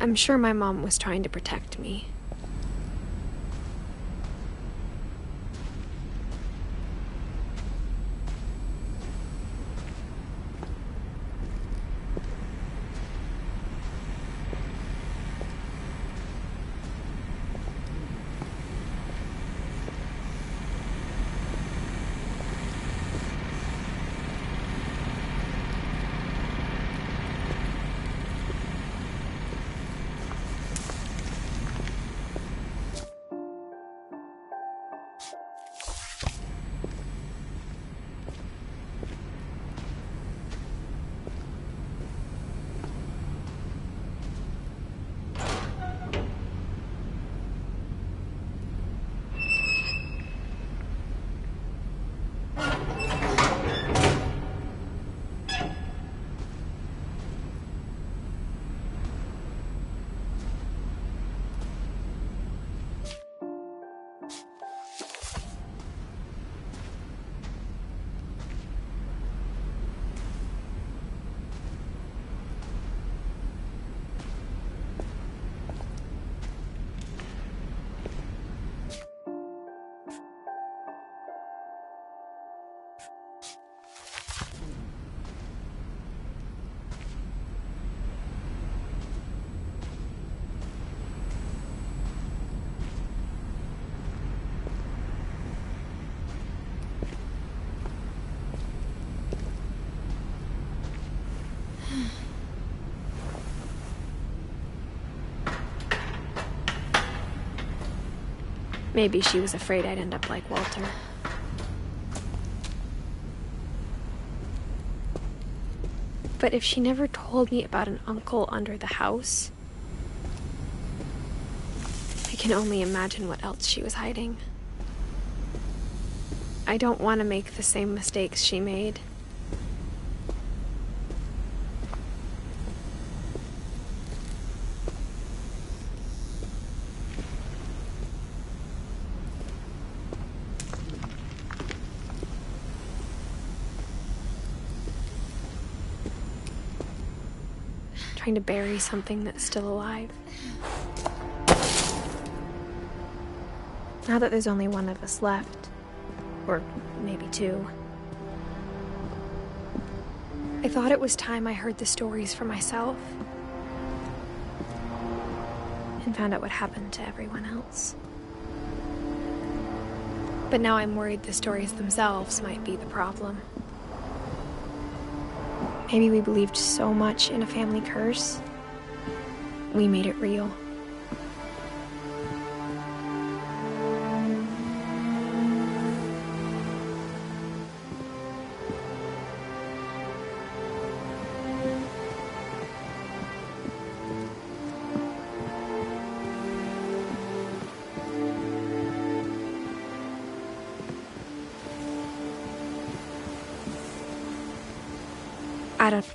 I'm sure my mom was trying to protect me. Maybe she was afraid I'd end up like Walter. But if she never told me about an uncle under the house, I can only imagine what else she was hiding. I don't want to make the same mistakes she made. Trying to bury something that's still alive. Now that there's only one of us left, or maybe two, I thought it was time I heard the stories for myself and found out what happened to everyone else. But now I'm worried the stories themselves might be the problem. Maybe we believed so much in a family curse, we made it real. I don't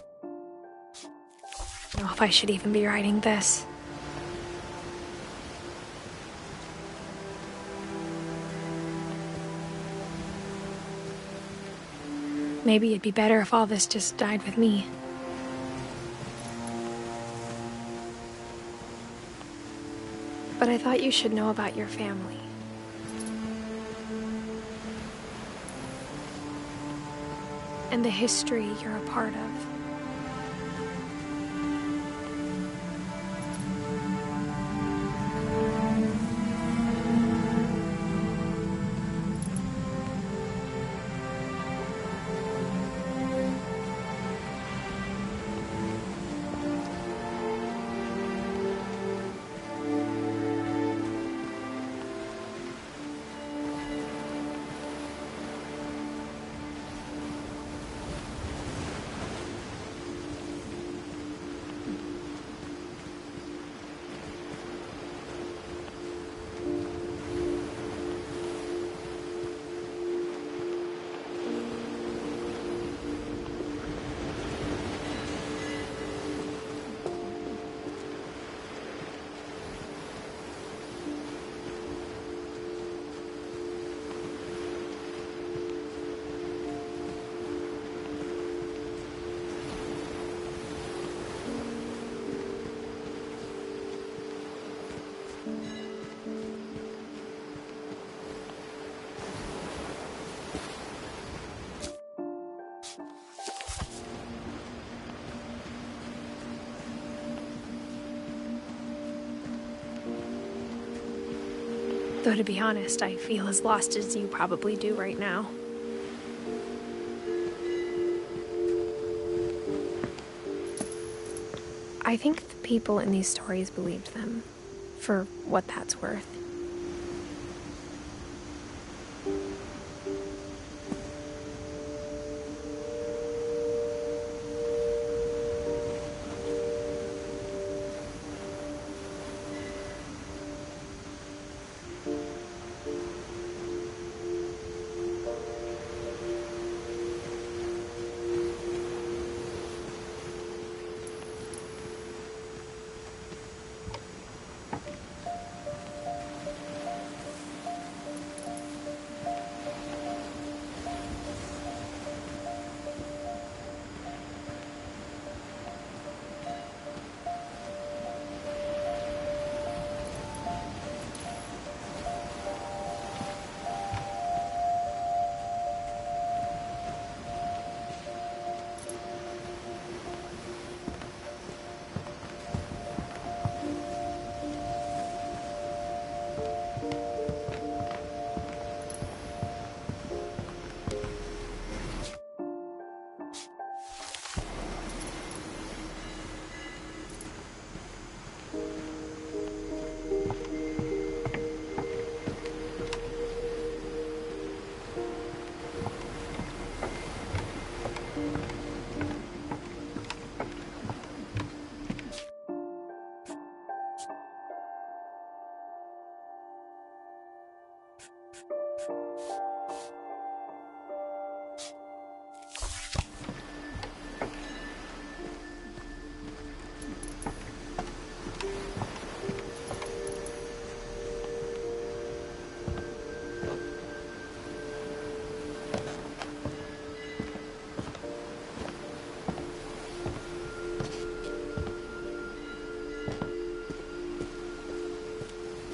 know if I should even be writing this. Maybe it'd be better if all this just died with me. But I thought you should know about your family. And the history you're a part of. Though to be honest, I feel as lost as you probably do right now. I think the people in these stories believed them, for what that's worth.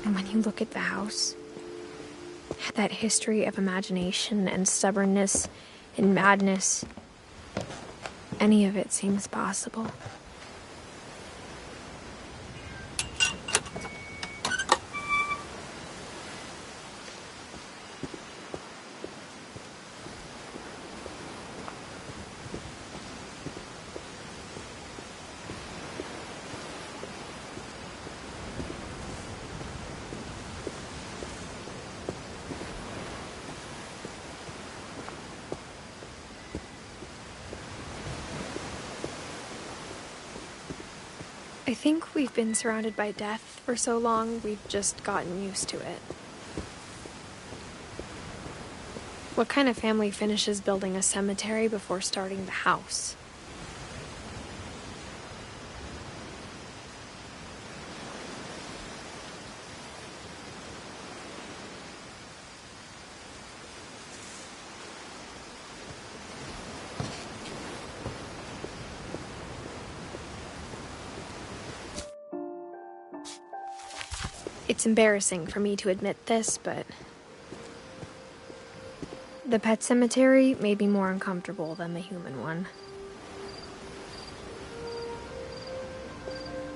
And when you look at the house, that history of imagination and stubbornness and madness, any of it seems possible. I think we've been surrounded by death for so long, we've just gotten used to it. What kind of family finishes building a cemetery before starting the house? It's embarrassing for me to admit this, but the pet cemetery made me more uncomfortable than the human one.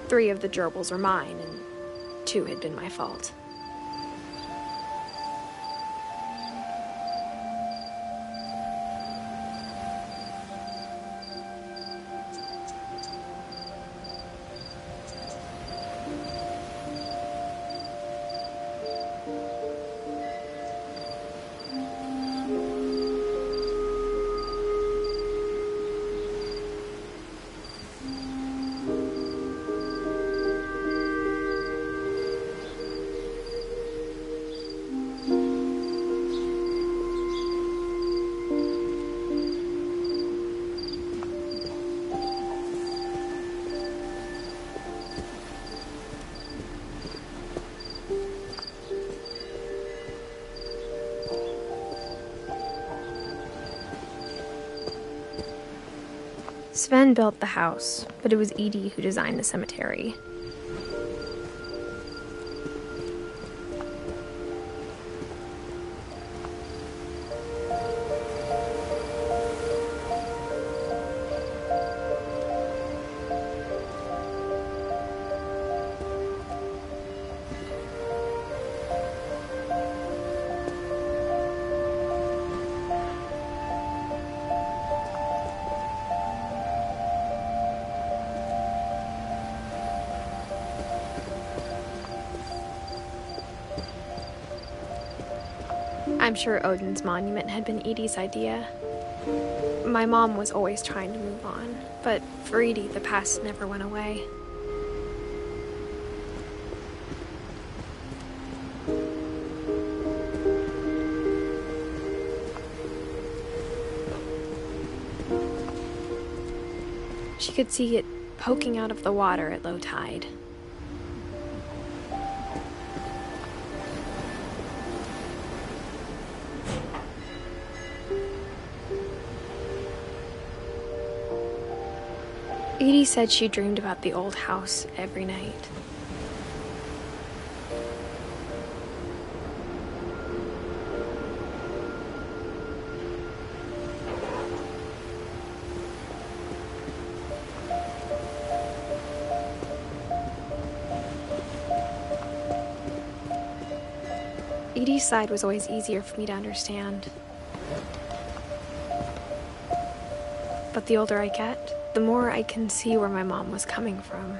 3 of the gerbils are mine, and 2 had been my fault. Sven built the house, but it was Edie who designed the cemetery. I'm sure Odin's monument had been Edie's idea. My mom was always trying to move on, but for Edie, the past never went away. She could see it poking out of the water at low tide. Edie said she dreamed about the old house every night. Edie's side was always easier for me to understand. But the older I get, the more I can see where my mom was coming from.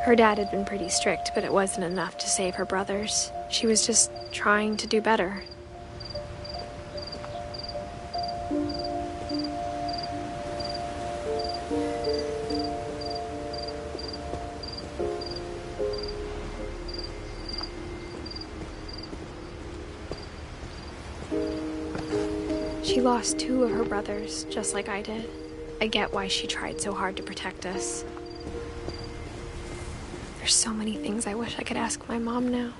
Her dad had been pretty strict, but it wasn't enough to save her brothers. She was just trying to do better. She lost 2 of her brothers, just like I did. I get why she tried so hard to protect us. There's so many things I wish I could ask my mom now.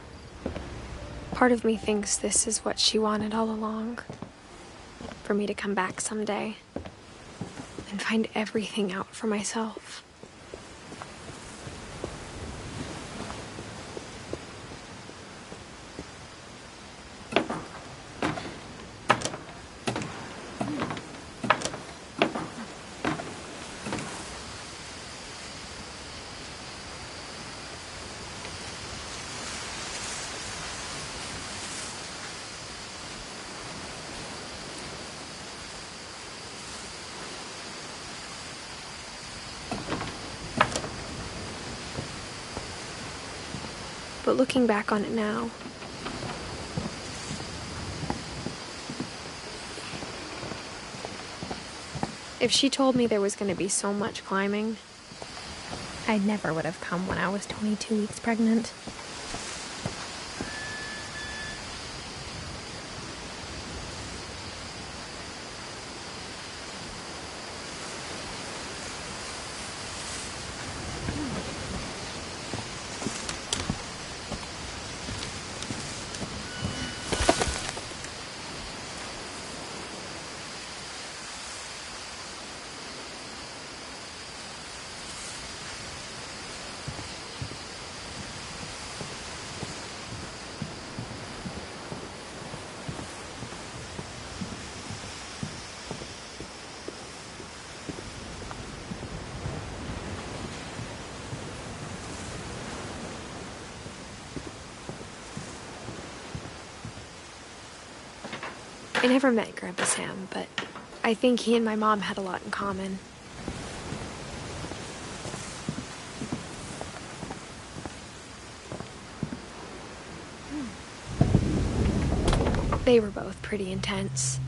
Part of me thinks this is what she wanted all along. For me to come back someday and find everything out for myself. But looking back on it now, if she told me there was going to be so much climbing, I never would have come when I was 22 weeks pregnant. I never met Grandpa Sam, but I think he and my mom had a lot in common. They were both pretty intense.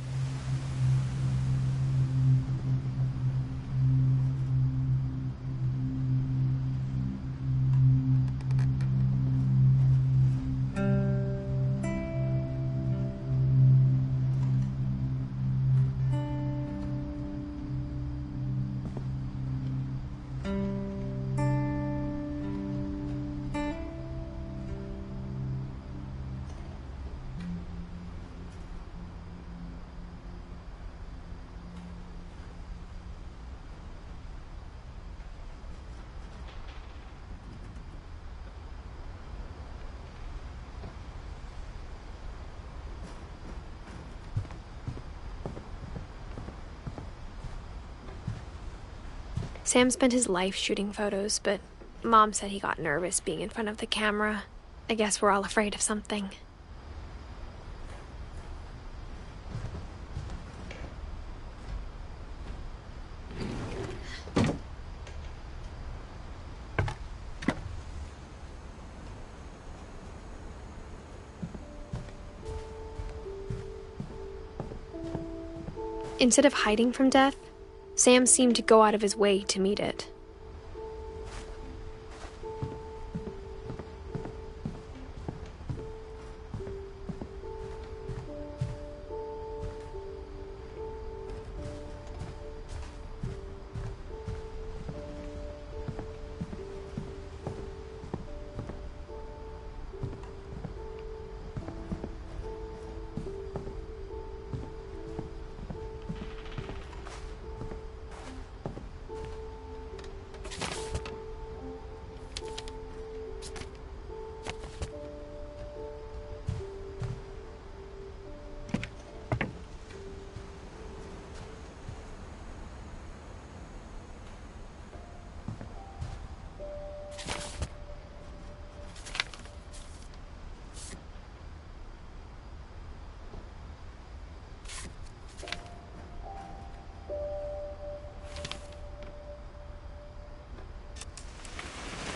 Sam spent his life shooting photos, but Mom said he got nervous being in front of the camera. I guess we're all afraid of something. Instead of hiding from death, Sam seemed to go out of his way to meet it.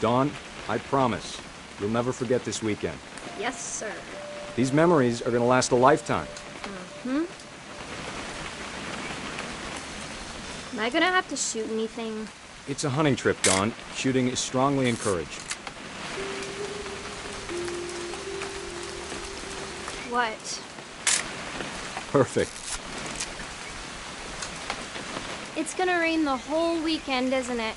Dawn, I promise, you'll never forget this weekend. Yes, sir. These memories are gonna last a lifetime. Am I gonna have to shoot anything? It's a hunting trip, Dawn. Shooting is strongly encouraged. What? Perfect. It's gonna rain the whole weekend, isn't it?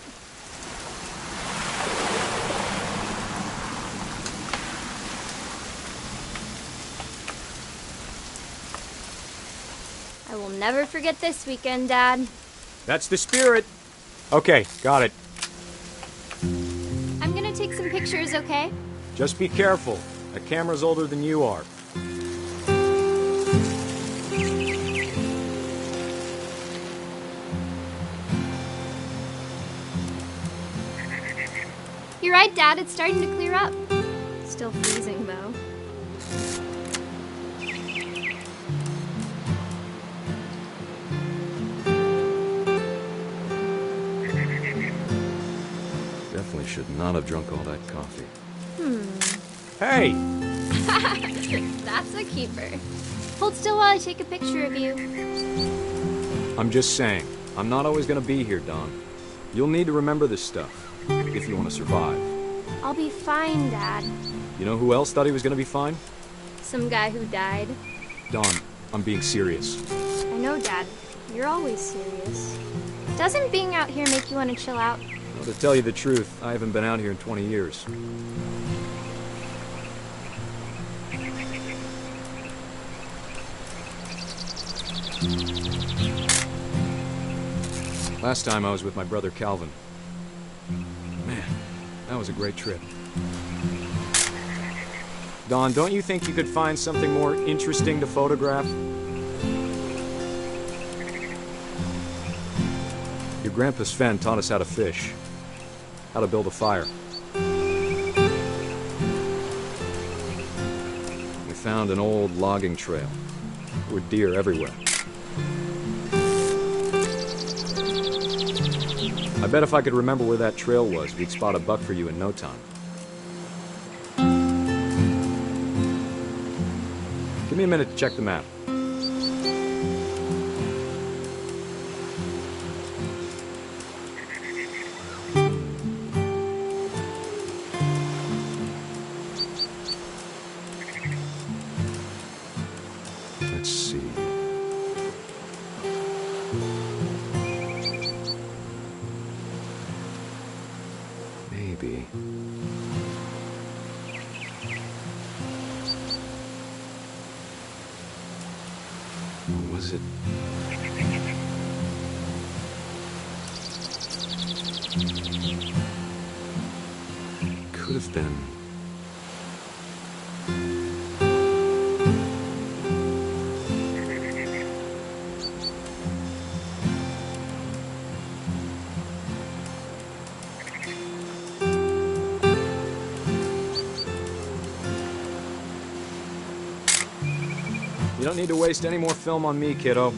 I will never forget this weekend, Dad. That's the spirit. Okay, got it. I'm gonna take some pictures, okay? Just be careful. A camera's older than you are. You're right, Dad. It's starting to clear up. Still freezing, though. Definitely should not have drunk all that coffee. Hey! That's a keeper. Hold still while I take a picture of you. I'm just saying, I'm not always gonna be here, Dawn. You'll need to remember this stuff, if you want to survive. I'll be fine, Dad. You know who else thought he was gonna be fine? Some guy who died. Dawn, I'm being serious. I know, Dad. You're always serious. Doesn't being out here make you want to chill out? Well, to tell you the truth, I haven't been out here in 20 years. Last time I was with my brother Calvin. Man, that was a great trip. Dawn, don't you think you could find something more interesting to photograph? Your grandpa Sven taught us how to fish, how to build a fire. We found an old logging trail. There were deer everywhere. I bet if I could remember where that trail was, we'd spot a buck for you in no time. Give me a minute to check the map. Let's see. Maybe. Or was it? Could have been. You don't need to waste any more film on me, kiddo.